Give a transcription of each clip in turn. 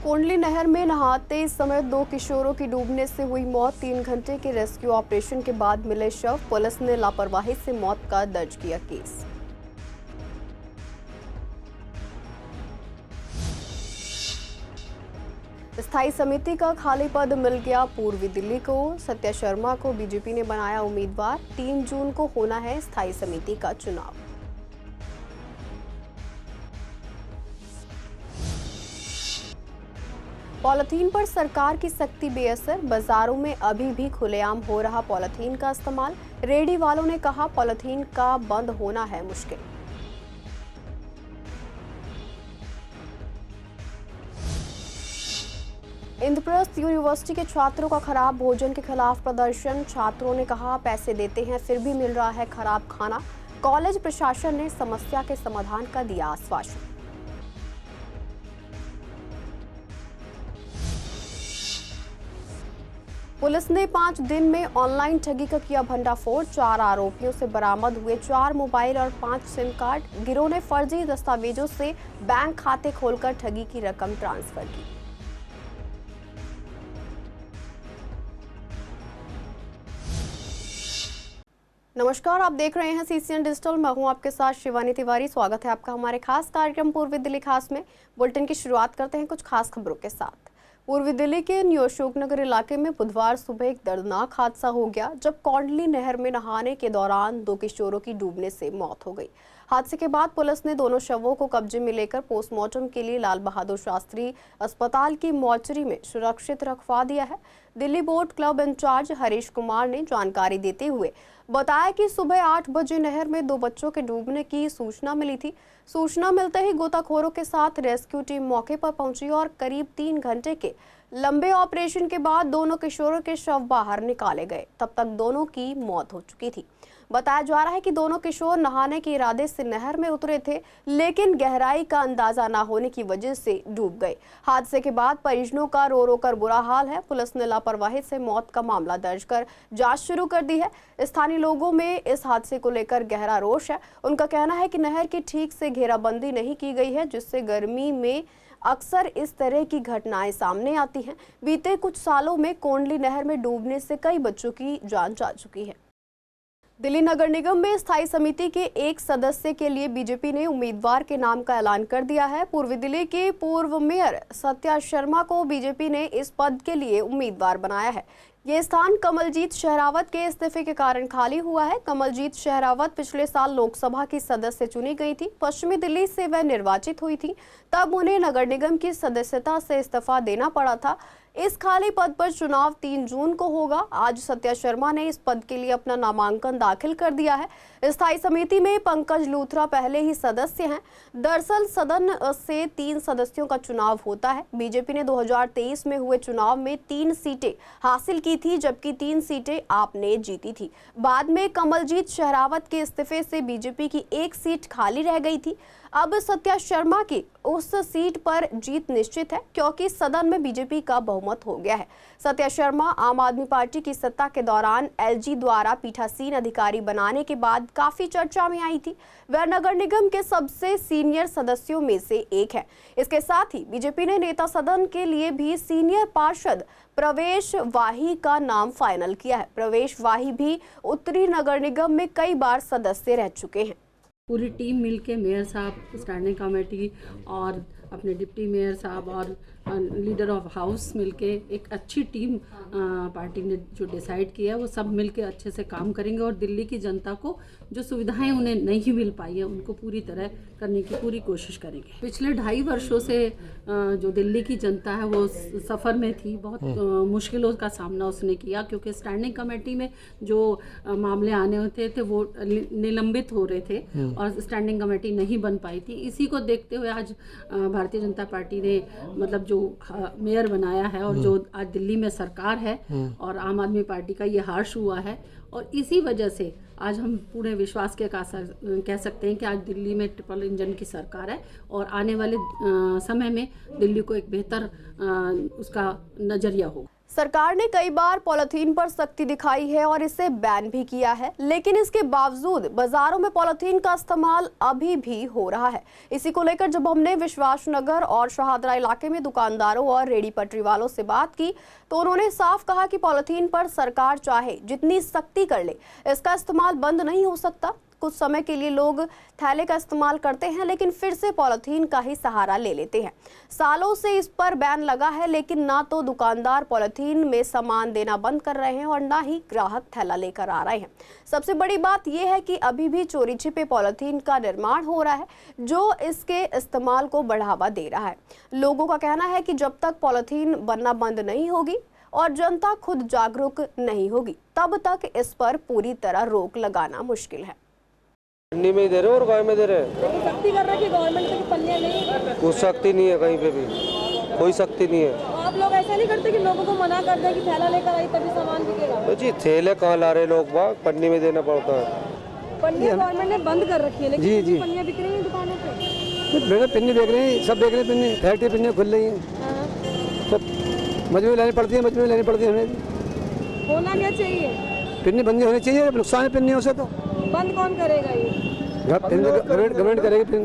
कोंडली नहर में नहाते समय 2 किशोरों की डूबने से हुई मौत। 3 घंटे के रेस्क्यू ऑपरेशन के बाद मिले शव। पुलिस ने लापरवाही से मौत का दर्ज किया केस। स्थायी समिति का खाली पद मिल गया पूर्वी दिल्ली को। सत्या शर्मा को बीजेपी ने बनाया उम्मीदवार। 3 जून को होना है स्थायी समिति का चुनाव। पॉलीथीन पर सरकार की सख्ती बेअसर। बाजारों में अभी भी खुलेआम हो रहा पॉलीथीन का इस्तेमाल। रेहड़ी वालों ने कहा पॉलीथीन का बंद होना है मुश्किल। इंद्रप्रस्थ यूनिवर्सिटी के छात्रों का खराब भोजन के खिलाफ प्रदर्शन। छात्रों ने कहा पैसे देते हैं फिर भी मिल रहा है खराब खाना। कॉलेज प्रशासन ने समस्या के समाधान का दिया आश्वासन। पुलिस ने 5 दिन में ऑनलाइन ठगी का किया भंडाफोड़। 4 आरोपियों से बरामद हुए 4 मोबाइल और 5 सिम कार्ड। गिरोह ने फर्जी दस्तावेजों से बैंक खाते खोलकर ठगी की रकम ट्रांसफर की। नमस्कार, आप देख रहे हैं सीसीएन डिजिटल। मैं हूं आपके साथ शिवानी तिवारी। स्वागत है आपका हमारे खास कार्यक्रम पूर्वी दिल्ली खास में। बुलेटिन की शुरुआत करते हैं कुछ खास खबरों के साथ। पूर्वी दिल्ली के न्यू अशोकनगर इलाके में बुधवार सुबह एक दर्दनाक हादसा हो गया जब कोंडली नहर में नहाने के दौरान 2 किशोरों की डूबने से मौत हो गई। हादसे के बाद पुलिस ने दोनों शवों को कब्जे में लेकर पोस्टमार्टम के लिए लाल बहादुर शास्त्री अस्पताल की मोर्चरी में सुरक्षित रखवा दिया है। Delhi boat club incharge Harish Kumar ने जानकारी देते हुए बताया कि सुबह 8 बजे नहर में 2 बच्चों के डूबने की सूचना मिली थी। सूचना मिलते ही गोताखोरों के साथ रेस्क्यू टीम मौके पर पहुंची और करीब 3 घंटे के लंबे ऑपरेशन के बाद दोनों किशोरों के शव बाहर निकाले गए। तब तक दोनों की मौत हो चुकी थी। बताया जा रहा है कि दोनों किशोर नहाने के इरादे से नहर में उतरे थे, लेकिन गहराई का अंदाजा न होने की वजह से डूब गए। हादसे के बाद परिजनों का रो रो कर बुरा हाल है। पुलिस ने लापरवाही से मौत का मामला दर्ज कर जांच शुरू कर दी है। स्थानीय लोगों में इस हादसे को लेकर गहरा रोष है। उनका कहना है कि नहर की ठीक से घेराबंदी नहीं की गई है, जिससे गर्मी में अक्सर इस तरह की घटनाएं सामने आती हैं। बीते कुछ सालों में कोंडली नहर में डूबने से कई बच्चों की जान जा चुकी है। दिल्ली नगर निगम में स्थायी समिति के एक सदस्य के लिए बीजेपी ने उम्मीदवार के नाम का ऐलान कर दिया है। पूर्वी दिल्ली के पूर्व मेयर सत्या शर्मा को बीजेपी ने इस पद के लिए उम्मीदवार बनाया है। ये स्थान कमलजीत शेरावत के इस्तीफे के कारण खाली हुआ है। कमलजीत शेरावत पिछले साल लोकसभा की सदस्य चुनी गई थी। पश्चिमी दिल्ली से वह निर्वाचित हुई थी, तब उन्हें नगर निगम की सदस्यता से इस्तीफा देना पड़ा था। इस खाली पद पर चुनाव 3 जून को होगा। आज सत्या शर्मा ने इस पद के लिए अपना नामांकन दाखिल कर दिया है। स्थायी समिति में पंकज लूथरा पहले ही सदस्य हैं। दरअसल सदन से 3 सदस्यों का चुनाव होता है। बीजेपी ने 2023 में हुए चुनाव में 3 सीटें हासिल की थी, जबकि 3 सीटें आपने जीती थी। बाद में कमलजीत शेरावत के इस्तीफे से बीजेपी की 1 सीट खाली रह गई थी। अब सत्या शर्मा की उस सीट पर जीत निश्चित है, क्योंकि सदन में बीजेपी का बहुमत हो गया है। सत्या शर्मा आम आदमी पार्टी की सत्ता के दौरान एलजी द्वारा पीठासीन अधिकारी बनाने के बाद काफी चर्चा में आई थी। वह नगर निगम के सबसे सीनियर सदस्यों में से एक है। इसके साथ ही बीजेपी ने नेता सदन के लिए भी सीनियर पार्षद प्रवेश वाही का नाम फाइनल किया है। प्रवेश वाही भी उत्तरी नगर निगम में कई बार सदस्य रह चुके हैं। पूरी टीम मिलके मेयर साहब, स्टैंडिंग कमेटी और अपने डिप्टी मेयर साहब और लीडर ऑफ हाउस मिलके एक अच्छी टीम पार्टी ने जो डिसाइड किया है वो सब मिलके अच्छे से काम करेंगे और दिल्ली की जनता को जो सुविधाएं उन्हें नहीं मिल पाई है उनको पूरी तरह करने की पूरी कोशिश करेंगे। पिछले 2.5 वर्षों से जो दिल्ली की जनता है वो सफ़र में थी। बहुत मुश्किलों का सामना उसने किया, क्योंकि स्टैंडिंग कमेटी में जो मामले आने होते थे वो निलंबित हो रहे थे और स्टैंडिंग कमेटी नहीं बन पाई थी। इसी को देखते हुए आज भारतीय जनता पार्टी ने मतलब जो मेयर बनाया है और जो आज दिल्ली में सरकार है और आम आदमी पार्टी का ये हार्श हुआ है। और इसी वजह से आज हम पूरे विश्वास के कह सकते हैं कि आज दिल्ली में ट्रिपल इंजन की सरकार है और आने वाले समय में दिल्ली को एक बेहतर उसका नजरिया होगा। सरकार ने कई बार पॉलीथीन पर सख्ती दिखाई है और इसे बैन भी किया है, लेकिन इसके बावजूद बाजारों में पॉलीथीन का इस्तेमाल अभी भी हो रहा है। इसी को लेकर जब हमने विश्वास नगर और शहादरा इलाके में दुकानदारों और रेडी पटरी वालों से बात की तो उन्होंने साफ कहा कि पॉलीथीन पर सरकार चाहे जितनी सख्ती कर ले, इसका इस्तेमाल बंद नहीं हो सकता। कुछ समय के लिए लोग थैले का इस्तेमाल करते हैं, लेकिन फिर से पॉलीथीन का ही सहारा ले लेते हैं। सालों से इस पर बैन लगा है, लेकिन ना तो दुकानदार पॉलीथीन में सामान देना बंद कर रहे हैं और ना ही ग्राहक थैला लेकर आ रहे हैं। सबसे बड़ी बात यह है कि अभी भी चोरी छिपे पॉलीथीन का निर्माण हो रहा है, जो इसके इस्तेमाल को बढ़ावा दे रहा है। लोगों का कहना है कि जब तक पॉलीथीन बनना बंद नहीं होगी और जनता खुद जागरूक नहीं होगी, तब तक इस पर पूरी तरह रोक लगाना मुश्किल है। पन्नी में ही दे रहे हो और गाय में दे रहे हैं। लेकिन सख्ती कर रखी गवर्नमेंट की पन्नियाँ नहीं, कुछ सख्ती नहीं है, कहीं पे भी कोई सख्ती नहीं है। तो आप लोग ऐसा नहीं करते कि लोगों को मना कर दें कि थैला लेकर आई तभी सामान बिकेगा? तो जी थैले कहाँ ला रहे लोग, बाग पन्नी में देना पड़ता है। पन्नियाँ गवर्नमेंट ने बंद कर रखी है, लेकिन जी। पन्नियाँ बिक रही हैं दुकानों पे। बेटा पिन्नी बेच रहे हैं, सब बेच रहे हैं पिन्नी, फैक्ट्री पिन्नी खुल रही हैं, तो मजबूरी लेनी पड़ती है, मजबूरी लेनी पड़ती है हमें भी। होना क्या चाहिए? पिन्नी बंद होनी चाहिए, नुकसान है पिन्नियों से। तो बंद कौन करेगा ये? गवर्नमेंट करेगी पिन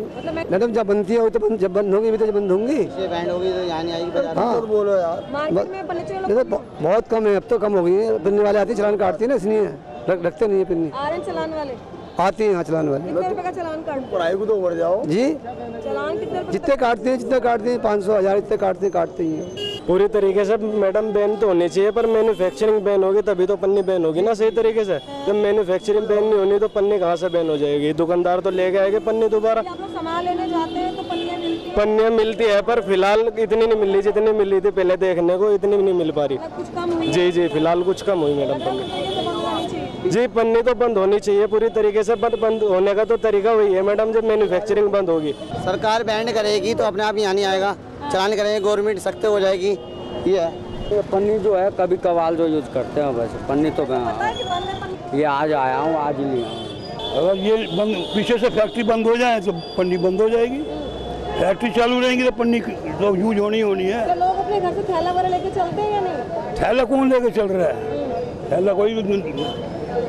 मैडम, जब बनती है तो जब बंद होगी भी तो जब बंद होंगी, बैंड होगी तो यहाँ नहीं आएगी बाजार में। हाँ बोलो यार, मार्केट में पन्नी जैसे बहुत कम है, अब तो कम हो गई है। पिन्नी वाले आती है, चलान काटती है ना, इसलिए रखते नहीं है पिन्नी। आ रहे हैं चलान वाले, आती है यहाँ चलान वाले। कितने रुपए का चलान काटते पढ़ाई को तो उड़ जाओ जी, चलान कितने रुपए? जितने काटते हैं 500 1000 इतने काटते ही हैं। पूरी तरीके से मैडम बैन तो होनी चाहिए, पर मैन्युफैक्चरिंग बैन होगी तभी तो पन्नी बैन होगी ना सही तरीके से। जब मैन्युफैक्चरिंग बैन नहीं होनी तो पन्नी कहाँ से बैन हो जाएगी? दुकानदार तो लेके आएंगे पन्नी दोबारा। आप लोग सामान लेने जाते हैं तो पन्नियाँ मिलती हैं, पन्नियाँ मिलती है, पर फिलहाल इतनी नहीं मिल रही जितनी मिल रही थी पहले देखने को, इतनी नहीं मिल पा रही। कुछ कम हुई है? जी फिलहाल कुछ कम हुई मैडम पन्नी। तरीके से बंद होनी चाहिए। जी पन्नी तो बंद होनी चाहिए पूरी तरीके से, बंद होने का तो तरीका वही है मैडम, जब मैन्युफैक्चरिंग बंद होगी। सरकार बैंड करेगी तो अपने आप यहाँ नहीं आएगा, चलान करेंगे गवर्नमेंट सख्त हो जाएगी। ये है पन्नी जो है कभी कभार जो यूज़ करते हैं, वैसे पन्नी तो मैं पता है कि बंद है पन्नी? ये आज आया हूँ, आज ही नहीं आया। अगर ये बंद पीछे से फैक्ट्री बंद हो जाए तो पन्नी बंद हो जाएगी, फैक्ट्री चालू रहेंगी तो पन्नी तो यूज होनी है। तो लोग अपने घर से थैला वगैरह लेके चलते हैं या नहीं? थैला कौन लेके चल रहा है? थैला कोई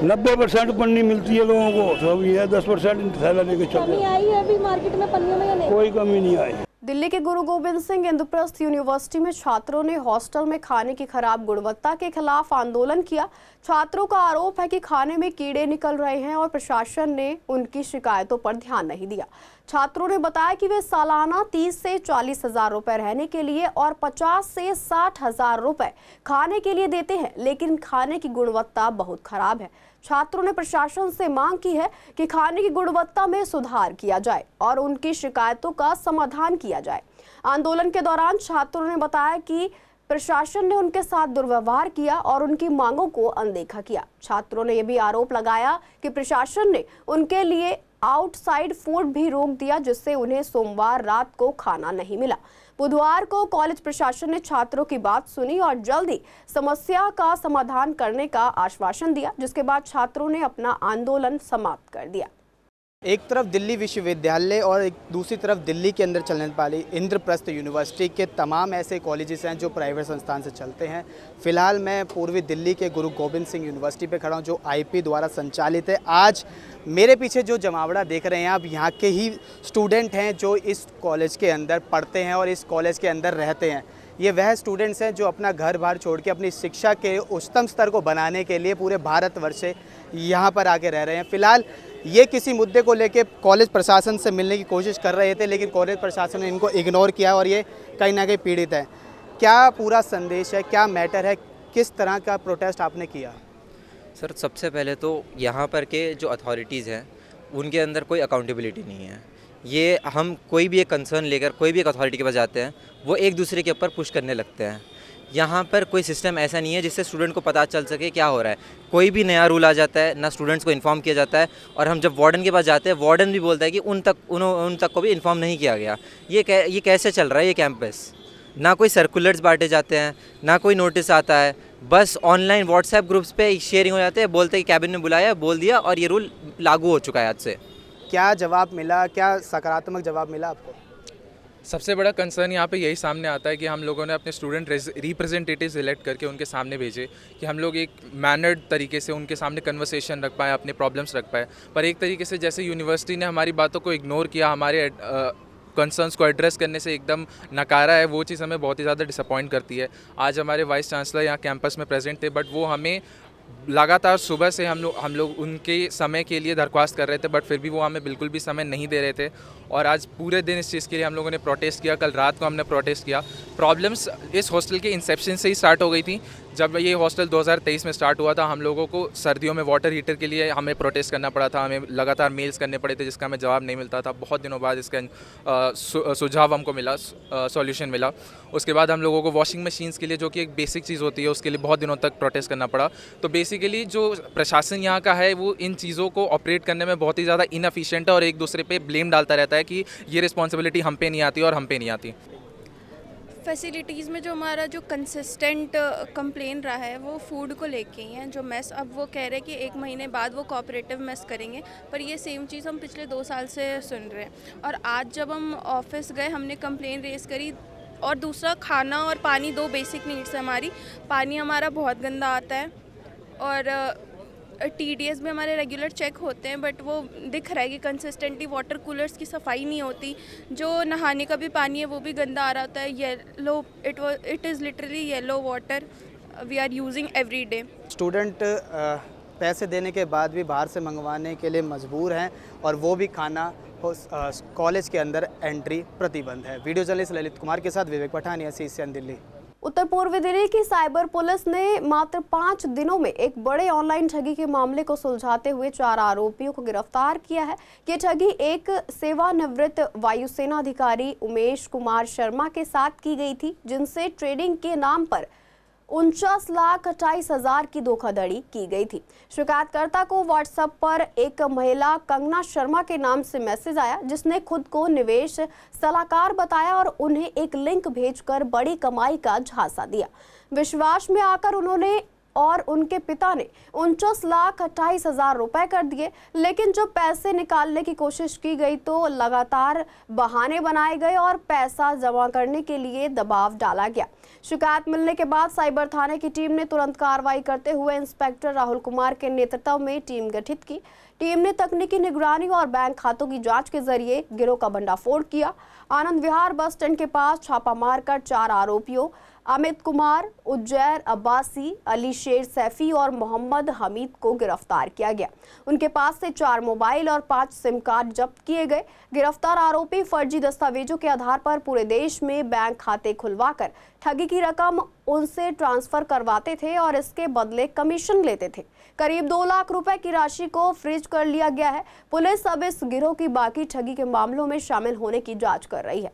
90% पन्नी मिलती है लोगों को, तो अभी है 10% थैला लेके चल कमी रहा है। आई है अभी मार्केट में पन्नियों में या नहीं? कोई कमी नहीं आई। दिल्ली के गुरु गोबिंद सिंह इंद्रप्रस्थ यूनिवर्सिटी में छात्रों ने हॉस्टल में खाने की खराब गुणवत्ता के खिलाफ आंदोलन किया। छात्रों का आरोप है कि खाने में कीड़े निकल रहे हैं और प्रशासन ने उनकी शिकायतों पर ध्यान नहीं दिया। छात्रों ने बताया कि वे सालाना 30 से 40 हजार रुपए रहने के लिए और 50 से 60 हजार रुपए खाने के लिए देते हैं, लेकिन खाने की गुणवत्ता बहुत खराब है। छात्रों ने प्रशासन से मांग की है कि खाने की गुणवत्ता में सुधार किया जाए और उनकी शिकायतों का समाधान किया जाए। आंदोलन के दौरान छात्रों ने बताया कि प्रशासन ने उनके साथ दुर्व्यवहार किया और उनकी मांगों को अनदेखा किया। छात्रों ने यह भी आरोप लगाया कि प्रशासन ने उनके लिए आउटसाइड फूड भी रोक दिया, जिससे उन्हें सोमवार रात को खाना नहीं मिला। बुधवार को कॉलेज प्रशासन ने छात्रों की बात सुनी और जल्दी समस्या का समाधान करने का आश्वासन दिया, जिसके बाद छात्रों ने अपना आंदोलन समाप्त कर दिया। एक तरफ दिल्ली विश्वविद्यालय और एक दूसरी तरफ दिल्ली के अंदर चलने वाली इंद्रप्रस्थ यूनिवर्सिटी के तमाम ऐसे कॉलेजेस हैं जो प्राइवेट संस्थान से चलते हैं। फ़िलहाल मैं पूर्वी दिल्ली के गुरु गोबिंद सिंह यूनिवर्सिटी पे खड़ा हूँ, जो आईपी द्वारा संचालित है। आज मेरे पीछे जो जमावड़ा देख रहे हैं आप, यहाँ के ही स्टूडेंट हैं जो इस कॉलेज के अंदर पढ़ते हैं और इस कॉलेज के अंदर रहते हैं। ये वह स्टूडेंट्स हैं जो अपना घर बार छोड़ के अपनी शिक्षा के उच्चतम स्तर को बनाने के लिए पूरे भारतवर्ष से यहाँ पर आके रह रहे हैं। फ़िलहाल ये किसी मुद्दे को लेके कॉलेज प्रशासन से मिलने की कोशिश कर रहे थे, लेकिन कॉलेज प्रशासन ने इनको इग्नोर किया और ये कहीं ना कहीं पीड़ित है। क्या पूरा संदेश है, क्या मैटर है, किस तरह का प्रोटेस्ट आपने किया? सर सबसे पहले तो यहाँ पर के जो अथॉरिटीज़ हैं उनके अंदर कोई अकाउंटेबिलिटी नहीं है। ये हम कोई भी एक कंसर्न लेकर कोई भी एक अथॉरिटी के पास जाते हैं, वो एक दूसरे के ऊपर पुश करने लगते हैं। यहाँ पर कोई सिस्टम ऐसा नहीं है जिससे स्टूडेंट को पता चल सके क्या हो रहा है। कोई भी नया रूल आ जाता है, ना स्टूडेंट्स को इन्फॉर्म किया जाता है, और हम जब वार्डन के पास जाते हैं, वार्डन भी बोलता है कि उन तक को भी इन्फॉर्म नहीं किया गया। ये कैसे चल रहा है ये कैंपस? ना कोई सर्कुलर्स बांटे जाते हैं, ना कोई नोटिस आता है, बस ऑनलाइन व्हाट्सएप ग्रुप्स पे शेयरिंग हो जाते हैं, बोलते हैं कि कैबिनेट ने बुलाया, बोल दिया और ये रूल लागू हो चुका है आज से। क्या जवाब मिला, क्या सकारात्मक जवाब मिला आपको? सबसे बड़ा कंसर्न यहाँ पे यही सामने आता है कि हम लोगों ने अपने स्टूडेंट रिप्रेजेंटेटिव इलेक्ट करके उनके सामने भेजे कि हम लोग एक मैनर्ड तरीके से उनके सामने कन्वर्सेशन रख पाएँ, अपने प्रॉब्लम्स रख पाएँ। पर एक तरीके से जैसे यूनिवर्सिटी ने हमारी बातों को इग्नोर किया, हमारे कंसर्न्स को एड्रेस करने से एकदम नकारा है, वो चीज़ हमें बहुत ही ज़्यादा डिसअपॉइंट करती है। आज हमारे वाइस चांसलर यहाँ कैंपस में प्रेजेंट थे, बट वो हमें लगातार सुबह से हम लोग उनके समय के लिए दरख्वास्त कर रहे थे, बट फिर भी वो हमें बिल्कुल भी समय नहीं दे रहे थे। और आज पूरे दिन इस चीज़ के लिए हम लोगों ने प्रोटेस्ट किया। कल रात को हमने प्रोटेस्ट किया। प्रॉब्लम्स इस हॉस्टल के इंसेप्शन से ही स्टार्ट हो गई थी। जब ये हॉस्टल 2023 में स्टार्ट हुआ था, हम लोगों को सर्दियों में वाटर हीटर के लिए हमें प्रोटेस्ट करना पड़ा था, हमें लगातार मेल्स करने पड़े थे जिसका हमें जवाब नहीं मिलता था। बहुत दिनों बाद इसका सुझाव हमको मिला, सॉल्यूशन मिला। उसके बाद हम लोगों को वॉशिंग मशीन्स के लिए, जो कि एक बेसिक चीज़ होती है, उसके लिए बहुत दिनों तक प्रोटेस्ट करना पड़ा। तो बेसिकली जो प्रशासन यहाँ का है वो इन चीज़ों को ऑपरेट करने में बहुत ही ज़्यादा इनएफिशिएंट है और एक दूसरे पे ब्लेम डालता रहता है कि ये रिस्पॉन्सिबिलिटी हम पे नहीं आती और हम पे नहीं आती। फैसिलिटीज़ में जो हमारा जो कंसिस्टेंट कंप्लेन रहा है वो फूड को लेके ही है। जो मेस, अब वो कह रहे हैं कि 1 महीने बाद वो कोऑपरेटिव मेस करेंगे, पर ये सेम चीज़ हम पिछले 2 साल से सुन रहे हैं। और आज जब हम ऑफिस गए, हमने कंप्लेन रेज़ करी। और दूसरा, खाना और पानी 2 बेसिक नीड्स है हमारी। पानी हमारा बहुत गंदा आता है और TDS भी हमारे रेगुलर चेक होते हैं, बट वो दिख रहा है कि कंसिस्टेंटली वाटर कूलर्स की सफाई नहीं होती। जो नहाने का भी पानी है वो भी गंदा आ रहा होता है, yellow, it is literally yellow water we are using every day. Student पैसे देने के बाद भी बाहर से मंगवाने के लिए मजबूर हैं और वो भी खाना कॉलेज के अंदर एंट्री प्रतिबंध है। वीडियो जर्नलिस्ट ललित कुमार के साथ विवेक पठानिया, CCN दिल्ली। उत्तर पूर्वी दिल्ली की साइबर पुलिस ने मात्र 5 दिनों में एक बड़े ऑनलाइन ठगी के मामले को सुलझाते हुए 4 आरोपियों को गिरफ्तार किया है। ये ठगी एक सेवानिवृत्त वायुसेना अधिकारी उमेश कुमार शर्मा के साथ की गई थी, जिनसे ट्रेडिंग के नाम पर 49,28,000 की धोखाधड़ी की गई थी। शिकायतकर्ता को व्हाट्सएप पर एक महिला कंगना शर्मा के नाम से मैसेज आया, जिसने खुद को निवेश सलाहकार बताया और उन्हें एक लिंक भेजकर बड़ी कमाई का झांसा दिया। विश्वास में आकर उन्होंने और उनके पिता ने 49,28,000 रुपए कर दिए, लेकिन जब पैसे निकालने की कोशिश की गई तो लगातार बहाने बनाए गए और पैसा जमा करने के लिए दबाव डाला गया। शिकायत मिलने के बाद साइबर थाने की टीम ने तुरंत कार्रवाई करते हुए इंस्पेक्टर राहुल कुमार के नेतृत्व में टीम गठित की। टीम ने तकनीकी निगरानी और बैंक खातों की जांच के जरिए गिरोह का भंडाफोड़ किया। आनंद विहार बस स्टैंड के पास छापा मारकर 4 आरोपियों अमित कुमार, उज्जैर अब्बासी, अली शेर सैफी और मोहम्मद हमीद को गिरफ्तार किया गया। उनके पास से 4 मोबाइल और 5 सिम कार्ड जब्त किए गए। गिरफ्तार आरोपी फर्जी दस्तावेजों के आधार पर पूरे देश में बैंक खाते खुलवाकर ठगी की रकम उनसे ट्रांसफर करवाते थे और इसके बदले कमीशन लेते थे। करीब 2 लाख रुपए की राशि को फ्रीज कर लिया गया है। पुलिस अब इस गिरोह की बाकी ठगी के मामलों में शामिल होने की जांच कर रही है।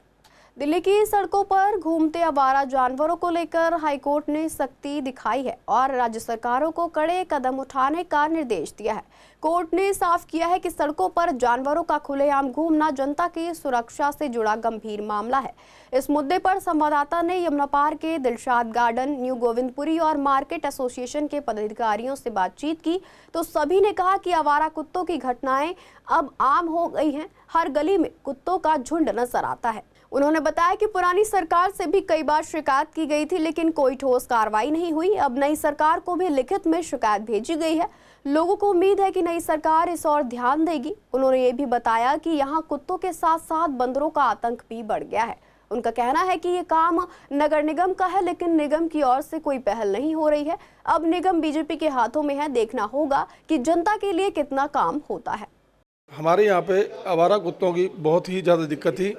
दिल्ली की सड़कों पर घूमते आवारा जानवरों को लेकर हाईकोर्ट ने सख्ती दिखाई है और राज्य सरकारों को कड़े कदम उठाने का निर्देश दिया है। कोर्ट ने साफ किया है कि सड़कों पर जानवरों का खुलेआम घूमना जनता की सुरक्षा से जुड़ा गंभीर मामला है। इस मुद्दे पर संवाददाता ने यमुना पार के दिलशाद गार्डन, न्यू गोविंदपुरी और मार्केट एसोसिएशन के पदाधिकारियों से बातचीत की तो सभी ने कहा कि आवारा कुत्तों की घटनाएं अब आम हो गई हैं। हर गली में कुत्तों का झुंड नजर आता है। उन्होंने बताया कि पुरानी सरकार से भी कई बार शिकायत की गई थी, लेकिन कोई ठोस कार्रवाई नहीं हुई। अब नई सरकार को भी लिखित में शिकायत भेजी गई है। लोगों को उम्मीद है कि नई सरकार इस ओर ध्यान देगी। उन्होंने ये भी बताया कि यहाँ कुत्तों के साथ साथ बंदरों का आतंक भी बढ़ गया है। उनका कहना है कि ये काम नगर निगम का है, लेकिन निगम की ओर से कोई पहल नहीं हो रही है। अब निगम बीजेपी के हाथों में है, देखना होगा कि जनता के लिए कितना काम होता है। हमारे यहाँ पे आवारा कुत्तों की बहुत ही ज़्यादा दिक्कत थी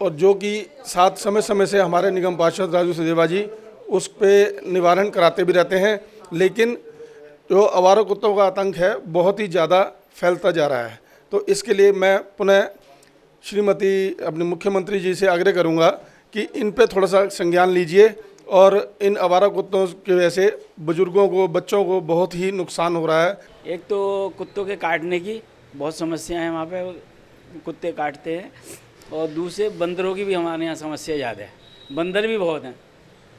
और जो कि साथ समय समय से हमारे निगम पार्षद राजू सदेवा जी उस पे निवारण कराते भी रहते हैं, लेकिन जो आवारा कुत्तों का आतंक है बहुत ही ज़्यादा फैलता जा रहा है। तो इसके लिए मैं पुनः श्रीमती अपने मुख्यमंत्री जी से आग्रह करूंगा कि इन पे थोड़ा सा संज्ञान लीजिए और इन आवारा कुत्तों की वजह से बुजुर्गों को, बच्चों को बहुत ही नुकसान हो रहा है। एक तो कुत्तों के काटने की बहुत समस्या है, वहाँ पे कुत्ते काटते हैं, और दूसरे बंदरों की भी हमारे यहाँ समस्या ज़्यादा है। बंदर भी बहुत हैं,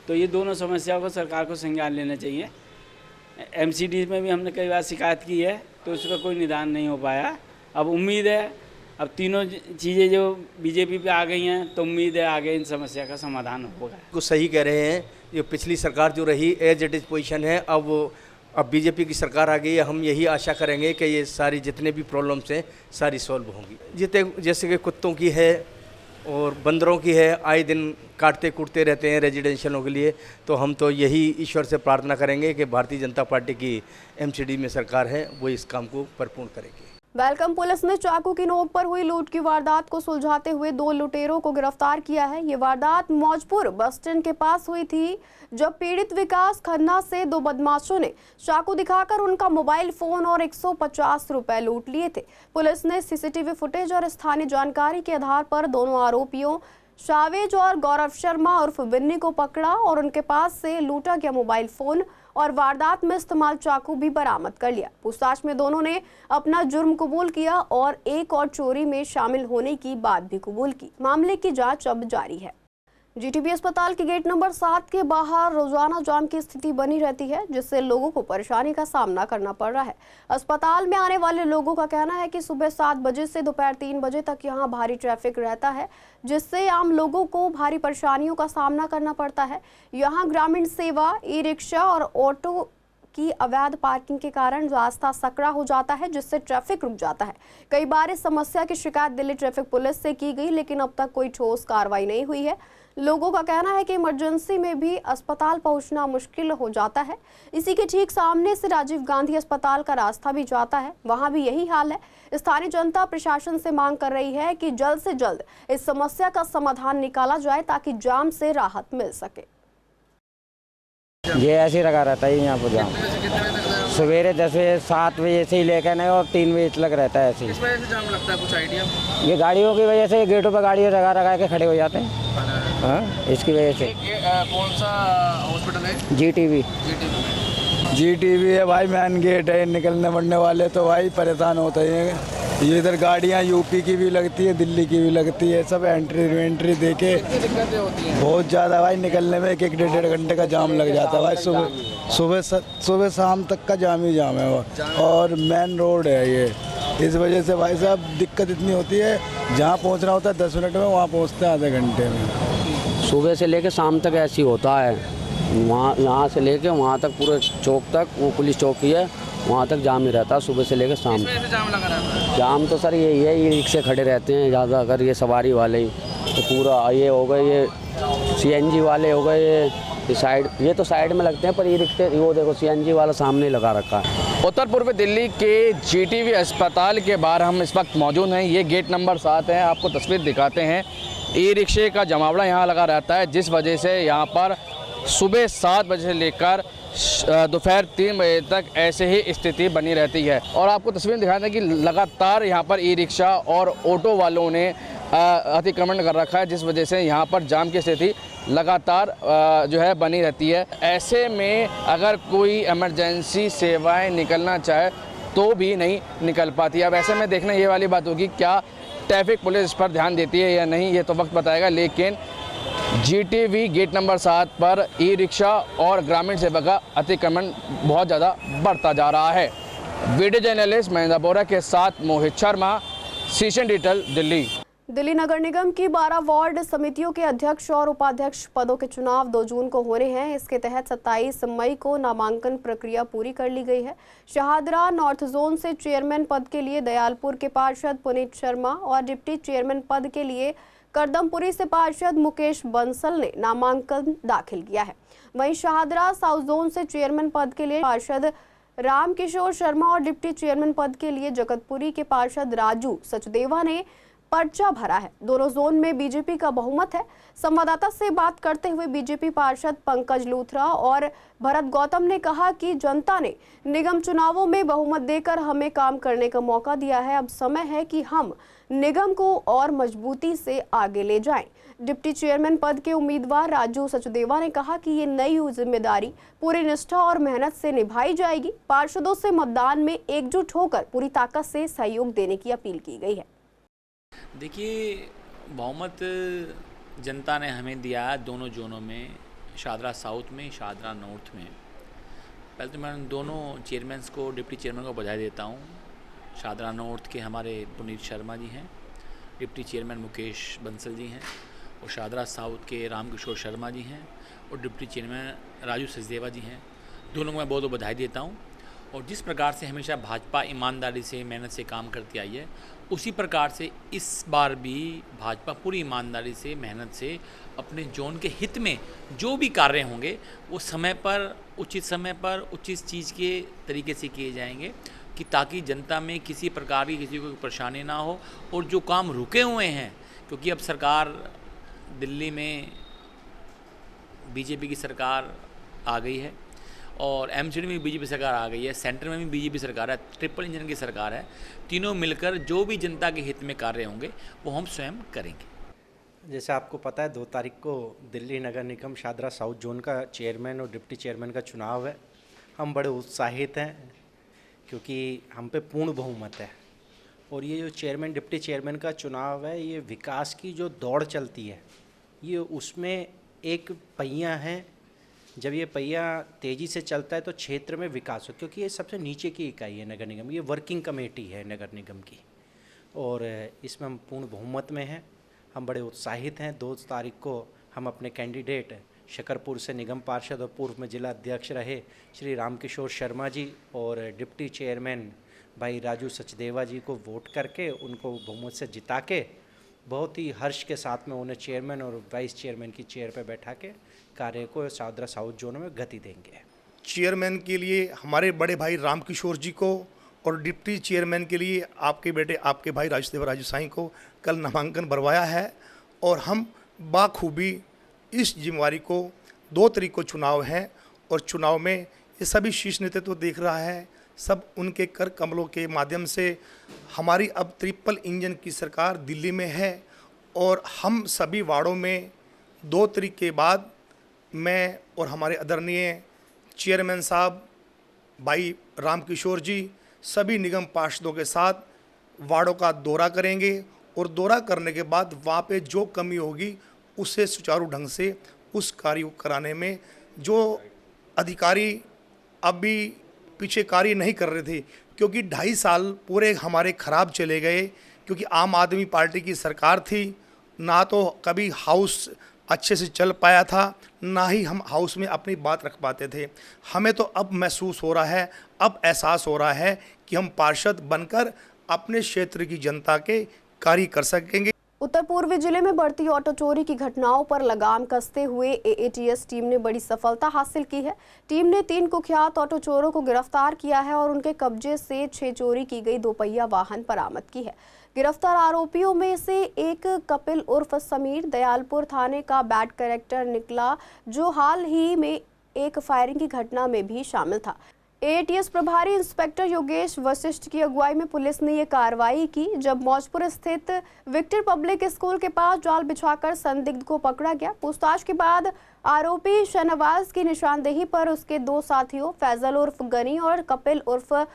तो ये दोनों समस्याओं को सरकार को संज्ञान लेना चाहिए। MCD में भी हमने कई बार शिकायत की है तो उसका कोई निदान नहीं हो पाया। अब उम्मीद है अब तीनों चीज़ें जो बीजेपी पे आ गई हैं तो उम्मीद है आगे इन समस्या का समाधान होगा। कुछ सही कह रहे हैं, ये पिछली सरकार जो रही एज इट इज़ पोजीशन है, अब बीजेपी की सरकार आ गई है। हम यही आशा करेंगे कि ये सारी जितने भी प्रॉब्लम्स हैं सारी सॉल्व होंगी। जैसे कि कुत्तों की है और बंदरों की है, आए दिन काटते कूटते रहते हैं रेजिडेंशियलों के लिए, तो हम तो यही ईश्वर से प्रार्थना करेंगे कि भारतीय जनता पार्टी की एमसीडी में सरकार है वो इस काम को परिपूर्ण करेगी। वेलकम पुलिस ने चाकू की नोक पर हुई लूट की वारदात को सुलझाते हुए 2 लुटेरों को गिरफ्तार किया है। ये वारदात मौजपुर बस स्टैंड के पास हुई थी, जब पीड़ित विकास खन्ना से 2 बदमाशों ने चाकू दिखाकर उनका मोबाइल फोन और 150 रुपए लूट लिए थे। पुलिस ने सीसीटीवी फुटेज और स्थानीय जानकारी के आधार पर दोनों आरोपियों शावेज और गौरव शर्मा उर्फ बिन्नी को पकड़ा और उनके पास से लूटा गया मोबाइल फोन और वारदात में इस्तेमाल चाकू भी बरामद कर लिया। पूछताछ में दोनों ने अपना जुर्म कबूल किया और एक और चोरी में शामिल होने की बात भी कबूल की। मामले की जांच अब जारी है। जीटीबी अस्पताल के गेट नंबर 7 के बाहर रोजाना जाम की स्थिति बनी रहती है, जिससे लोगों को परेशानी का सामना करना पड़ रहा है। अस्पताल में आने वाले लोगों का कहना है कि सुबह 7 बजे से दोपहर 3 बजे तक यहां भारी ट्रैफिक रहता है, जिससे आम लोगों को भारी परेशानियों का सामना करना पड़ता है। यहां ग्रामीण सेवा, ई रिक्शा और ऑटो की अवैध पार्किंग के कारण रास्ता सकरा हो जाता है, जिससे ट्रैफिक रुक जाता है। कई बार इस समस्या की शिकायत दिल्ली ट्रैफिक पुलिस से की गई, लेकिन अब तक कोई ठोस कार्रवाई नहीं हुई है। लोगों का कहना है कि इमरजेंसी में भी अस्पताल पहुंचना मुश्किल हो जाता है। इसी के ठीक सामने से राजीव गांधी अस्पताल का रास्ता भी जाता है, वहां भी यही हाल है। स्थानीय जनता प्रशासन से मांग कर रही है कि जल्द से जल्द इस समस्या का समाधान निकाला जाए ताकि जाम से राहत मिल सके। ये ऐसे ही लगा रहता है यहाँ पर जाम, सवेरे 10 बजे 7 बजे से ही लेकर नहीं और 3 बजे तक रहता है ऐसे ही। किस वजह से जाम लगता है, कुछ आइडिया? ये गाड़ियों की वजह से गेटों पर गाड़ियाँ लगा के खड़े हो जाते हैं। हाँ, इसकी वजह से। कौन सा हॉस्पिटल है? जीटीबी है भाई, मेन गेट है। निकलने बढ़ने वाले तो भाई परेशान होते हैं। ये इधर गाड़ियाँ यूपी की भी लगती है, दिल्ली की भी लगती है, सब एंट्री देके बहुत ज़्यादा भाई निकलने में 1-1 डेढ़ घंटे का जाम लग जाता है भाई। सुबह शाम तक का जाम ही जाम है वो, और मेन रोड है ये। इस वजह से भाई साहब दिक्कत इतनी होती है, जहाँ पहुँचना होता है 10 मिनट में, वहाँ पहुँचते हैं आधे घंटे में। सुबह से लेकर शाम तक ऐसी होता है। वहाँ यहाँ से लेके वहाँ तक पूरे चौक तक, वो पुलिस चौकी है, वहाँ तक जाम ही रहता है सुबह से लेकर शाम तक। जाम लगा रहता है? जाम तो सर यही है, ये रिक्शे खड़े रहते हैं ज़्यादा, अगर ये सवारी वाले ही तो पूरा ये हो गए, ये सीएनजी वाले हो गए, ये साइड, ये तो साइड में लगते हैं, पर ये रिक्शे वो देखो सीएनजी वाला सामने लगा रखा है। उत्तर पूर्व दिल्ली के जीटीबी अस्पताल के बाहर हम इस वक्त मौजूद हैं। ये गेट नंबर 7 है, आपको तस्वीर दिखाते हैं। ई रिक्शे का जमावड़ा यहाँ लगा रहता है, जिस वजह से यहाँ पर सुबह 7 बजे से लेकर दोपहर 3 बजे तक ऐसे ही स्थिति बनी रहती है। और आपको तस्वीर दिखाते हैं कि लगातार यहाँ पर ई रिक्शा और ऑटो वालों ने अतिक्रमण कर रखा है, जिस वजह से यहाँ पर जाम की स्थिति लगातार जो है बनी रहती है। ऐसे में अगर कोई इमरजेंसी सेवाएं निकलना चाहे तो भी नहीं निकल पाती। अब ऐसे में देखना ये वाली बात होगी, क्या ट्रैफिक पुलिस इस पर ध्यान देती है या नहीं, ये तो वक्त बताएगा। लेकिन जीटीबी गेट नंबर 7 पर ई रिक्शा और ग्रामीण सेवा का अतिक्रमण बहुत ज़्यादा बढ़ता जा रहा है। वीडियो जर्नलिस्ट महेंद्र बोरा के साथ मोहित शर्मा, सीशन डिजिटल, दिल्ली। दिल्ली नगर निगम की 12 वार्ड समितियों के अध्यक्ष और उपाध्यक्ष पदों के चुनाव 2 जून को हो रहे हैं। इसके तहत 27 मई को नामांकन प्रक्रिया पूरी कर ली गई है। शाहदरा नॉर्थ जोन से चेयरमैन पद के लिए दयालपुर के पार्षद पुनीत शर्मा और डिप्टी चेयरमैन पद के लिए करदमपुरी से पार्षद मुकेश बंसल ने नामांकन दाखिल किया है। वहीं शाहदरा साउथ जोन से चेयरमैन पद के लिए पार्षद रामकिशोर शर्मा और डिप्टी चेयरमैन पद के लिए जगतपुरी के पार्षद राजू सचदेवा ने पर्चा भरा है। दोनों जोन में बीजेपी का बहुमत है। संवाददाता से बात करते हुए बीजेपी पार्षद पंकज लूथरा और भरत गौतम ने कहा कि जनता ने निगम चुनावों में बहुमत देकर हमें काम करने का मौका दिया है। अब समय है कि हम निगम को और मजबूती से आगे ले जाएं। डिप्टी चेयरमैन पद के उम्मीदवार राजू सचदेवा ने कहा कि ये नई जिम्मेदारी पूरी निष्ठा और मेहनत से निभाई जाएगी। पार्षदों से मतदान में एकजुट होकर पूरी ताकत से सहयोग देने की अपील की गई है। देखिए, बहुमत जनता ने हमें दिया है दोनों जोनों में, शाहदरा साउथ में, शाहदरा नॉर्थ में। पहले तो मैं दोनों चेयरमैन्स को, डिप्टी चेयरमैन को बधाई देता हूँ। शाहदरा नॉर्थ के हमारे पुनीत शर्मा जी हैं डिप्टी चेयरमैन मुकेश बंसल जी हैं, और शादरा साउथ के रामकिशोर शर्मा जी हैं, और डिप्टी चेयरमैन राजू सचदेवा जी हैं। दोनों को मैं बहुत बधाई देता हूँ। और जिस प्रकार से हमेशा भाजपा ईमानदारी से, मेहनत से काम करती आई है, उसी प्रकार से इस बार भी भाजपा पूरी ईमानदारी से, मेहनत से अपने जोन के हित में जो भी कार्य होंगे वो समय पर, उचित चीज़ के तरीके से किए जाएंगे, कि ताकि जनता में किसी प्रकार की किसी को परेशानी ना हो। और जो काम रुके हुए हैं, क्योंकि अब सरकार दिल्ली में बीजेपी की सरकार आ गई है, और एमसीडी में भी बीजेपी सरकार आ गई है, सेंटर में भी बीजेपी सरकार है, ट्रिपल इंजन की सरकार है। तीनों मिलकर जो भी जनता के हित में कार्य होंगे वो हम स्वयं करेंगे। जैसे आपको पता है 2 तारीख को दिल्ली नगर निगम शादरा साउथ जोन का चेयरमैन और डिप्टी चेयरमैन का चुनाव है। हम बड़े उत्साहित हैं क्योंकि हम पे पूर्ण बहुमत है, और ये जो चेयरमैन डिप्टी चेयरमैन का चुनाव है, ये विकास की जो दौड़ चलती है, ये उसमें एक पहिया है। जब ये पहिया तेज़ी से चलता है तो क्षेत्र में विकास हो, क्योंकि ये सबसे नीचे की इकाई है नगर निगम, ये वर्किंग कमेटी है नगर निगम की, और इसमें हम पूर्ण बहुमत में हैं। हम बड़े उत्साहित हैं। 2 तारीख को हम अपने कैंडिडेट शकरपुर से निगम पार्षद और पूर्व में जिला अध्यक्ष रहे श्री रामकिशोर शर्मा जी और डिप्टी चेयरमैन भाई राजू सचदेवा जी को वोट करके उनको बहुमत से जिता के बहुत ही हर्ष के साथ में उन्हें चेयरमैन और वाइस चेयरमैन की चेयर पर बैठा के कार्य को शादरा साउथ जोन में गति देंगे। चेयरमैन के लिए हमारे बड़े भाई रामकिशोर जी को और डिप्टी चेयरमैन के लिए आपके बेटे आपके भाई राजू साईं को कल नामांकन भरवाया है, और हम बाखूबी इस जिम्मेवारी को 2 तारीख को चुनाव है, और चुनाव में ये सभी शीर्ष नेतृत्व देख रहा है। सब उनके कर कमलों के माध्यम से हमारी अब ट्रिपल इंजन की सरकार दिल्ली में है, और हम सभी वार्डों में 2 तारीख के बाद मैं और हमारे आदरणीय चेयरमैन साहब भाई रामकिशोर जी सभी निगम पार्षदों के साथ वार्डों का दौरा करेंगे, और दौरा करने के बाद वहाँ पे जो कमी होगी उसे सुचारू ढंग से उस कार्य को कराने में, जो अधिकारी अब भी पीछे कार्य नहीं कर रहे थे, क्योंकि 2.5 साल पूरे हमारे ख़राब चले गए, क्योंकि आम आदमी पार्टी की सरकार थी, ना तो कभी हाउस अच्छे से चल पाया था, ना ही हम हाउस में अपनी बात रख पाते थे। हमें तो अब महसूस हो रहा है, अब एहसास हो रहा है कि हम पार्षद बनकर अपने क्षेत्र की जनता के कार्य कर सकेंगे। उत्तर पूर्वी जिले में बढ़ती ऑटो चोरी की घटनाओं पर लगाम कसते हुए एएटीएस टीम ने बड़ी सफलता हासिल की है। टीम ने 3 कुख्यात ऑटो चोरों को गिरफ्तार किया है और उनके कब्जे से 6 चोरी की गई 2 पहिया वाहन बरामद की है। गिरफ्तार आरोपियों में से एक कपिल उर्फ समीर दयालपुर थाने का बैड कैरेक्टर निकला, जो हाल ही में एक फायरिंग की घटना में भी शामिल था। एएटीएस प्रभारी इंस्पेक्टर योगेश वशिष्ठ की अगुवाई में पुलिस ने ये कार्रवाई की, जब मौजपुर स्थित विक्टर पब्लिक स्कूल के पास जाल बिछाकर संदिग्ध को पकड़ा गया। पूछताछ के बाद आरोपी शहनवाज की निशानदेही पर उसके 2 साथियों फैजल उर्फ गनी और कपिल उर्फ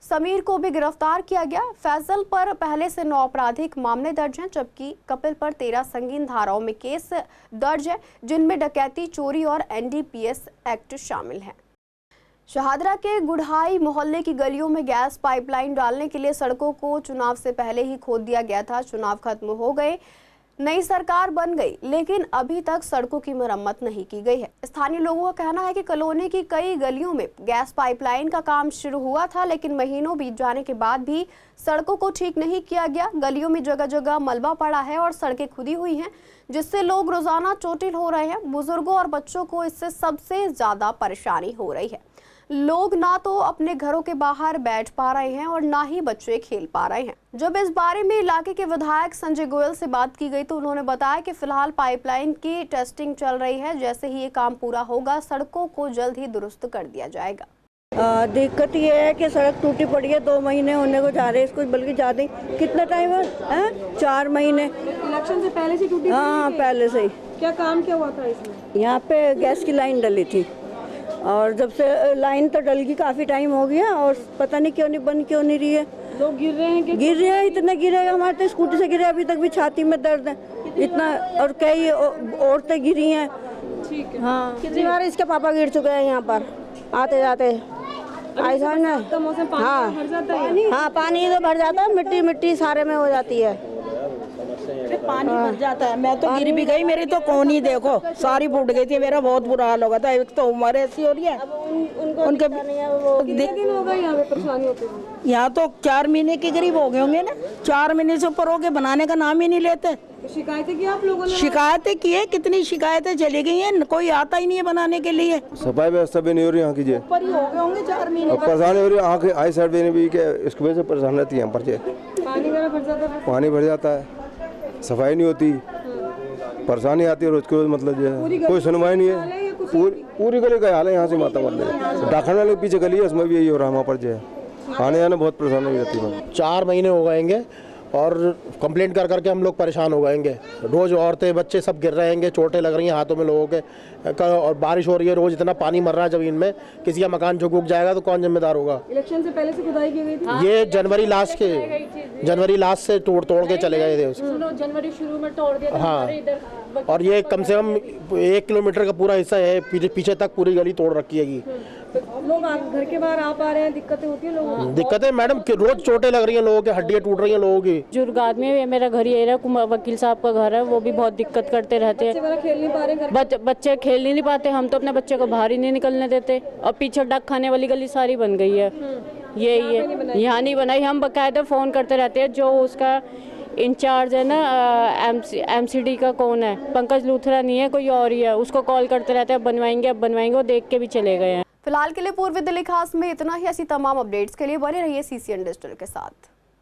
समीर को भी गिरफ्तार किया गया। फैजल पर पहले से 9 आपराधिक मामले दर्ज हैं, जबकि कपिल पर 13 संगीन धाराओं में केस दर्ज है, जिनमें डकैती, चोरी और एनडीपीएस एक्ट शामिल है। शहादरा के गुढ़ाई मोहल्ले की गलियों में गैस पाइपलाइन डालने के लिए सड़कों को चुनाव से पहले ही खोद दिया गया था। चुनाव खत्म हो गए, नई सरकार बन गई, लेकिन अभी तक सड़कों की मरम्मत नहीं की गई है। स्थानीय लोगों का कहना है कि कॉलोनी की कई गलियों में गैस पाइपलाइन का काम शुरू हुआ था, लेकिन महीनों बीत जाने के बाद भी सड़कों को ठीक नहीं किया गया। गलियों में जगह जगह मलबा पड़ा है और सड़कें खुदी हुई हैं, जिससे लोग रोजाना चोटिल हो रहे हैं। बुजुर्गों और बच्चों को इससे सबसे ज्यादा परेशानी हो रही है। लोग ना तो अपने घरों के बाहर बैठ पा रहे हैं और ना ही बच्चे खेल पा रहे हैं। जब इस बारे में इलाके के विधायक संजय गोयल से बात की गई तो उन्होंने बताया कि फिलहाल पाइपलाइन की टेस्टिंग चल रही है। जैसे ही ये काम पूरा होगा, सड़कों को जल्द ही दुरुस्त कर दिया जाएगा। दिक्कत ये है कि सड़क टूटी पड़ी है, 2 महीने होने को जा रहे हैं इसको, बल्कि ज़्यादा ही। कितना टाइम है? 4 महीने। इलेक्शन से पहले से टूटी? हाँ, पहले से ही। क्या काम क्या हुआ था इसमें? यहाँ पे गैस की लाइन डली थी, और जब से लाइन तो डल गई काफ़ी टाइम हो गया, और पता नहीं क्यों नहीं बंद क्यों नहीं रही है। लोग गिर रहे हैं? गिर रहे हैं, इतने गिरे, हमारे तो स्कूटी से गिरे, अभी तक भी छाती में दर्द है इतना, और कई औरतें गिरी हैं। ठीक है। हाँ, कितनी बार इसके पापा गिर चुके हैं यहाँ पर आते जाते? ऐसा है। हाँ, भर जाता है? हाँ, पानी तो भर जाता है, मिट्टी मिट्टी सारे में हो जाती है। पानी भर जाता है। मैं तो गिर भी गई, मेरी तो कोनी देखो सारी फूट गई थी, मेरा बहुत बुरा हाल हो गया था। एक तो उम्र ऐसी हो रही है, उनके दिन हो गए यहाँ पे परेशानी होती है। यहाँ तो 4 महीने के करीब हो गए होंगे ना, 4 महीने से ऊपर हो गए, बनाने का नाम ही नहीं लेते। शिकायतें की आप लोगों ने? शिकायतें की है, कितनी शिकायतें चली गई हैं, कोई आता ही नहीं है बनाने के लिए। सफाई व्यवस्था भी नहीं हो रही यहाँ की जी, ऊपर ही हो गए होंगे 4 महीने। परेशानी हो रही है यहाँ की आई साइड भी नहीं, इसकी वजह से परेशान रहती है यहाँ पर जी। पानी भर जाता है, सफाई नहीं होती, परेशानी आती है रोज के रोज, मतलब जो है कोई सुनवाई नहीं है। पूरी गली का हाल है यहाँ से माता मतलब डाखन वाले पीछे गली है, उसमें भी यही हो रहा है। वहाँ पर जो है आने जाने बहुत परेशानी रहती है। 4 महीने हो गएंगे और कंप्लेंट कर करके हम लोग परेशान हो गएंगे। रोज़ औरतें बच्चे सब गिर रहे हैं, चोटें लग रही हैं हाथों में लोगों के, और बारिश हो रही है, रोज़ इतना पानी मर रहा है ज़मीन में। किसी का मकान झुक जाएगा तो कौन जिम्मेदार होगा? इलेक्शन से पहले से खुदाई की गई थी? ये जनवरी लास्ट से तोड़ के चले गए थे। जनवरी शुरू में तोड़ दिया। हाँ, और ये कम से कम 1 किलोमीटर का पूरा हिस्सा है, पीछे तक पूरी गली तोड़ रखी है। लोग घर के बाहर आ पा रहे हैं, दिक्कतें होती है लोगों को? दिक्कतें मैडम रोज चोटें लग रही हैं लोगों के, हड्डियाँ टूट रही हैं लोगों की। बुजुर्ग आदमी है, मेरा घर ये है, वकील साहब का घर है, वो भी बहुत दिक्कत करते रहते हैं। खेल नहीं पा रहे, बच्चे खेल नहीं पाते, हम तो अपने बच्चे को बाहर ही नहीं निकलने देते। और पीछे डक खाने वाली गली सारी बन गई है, यही है, यहाँ नहीं बनाई। हम बकायदा फ़ोन करते रहते हैं, जो उसका इंचार्ज है ना एमसीडी का, कौन है, पंकज लूथरा नहीं है, कोई और ही है, उसको कॉल करते रहते हैं, बनवाएंगे अब बनवाएंगे, वो देख के भी चले गए हैं। फिलहाल के लिए पूर्वी दिल्ली खास में इतना ही। ऐसी तमाम अपडेट्स के लिए बने रहिए CCN डिजिटल के साथ।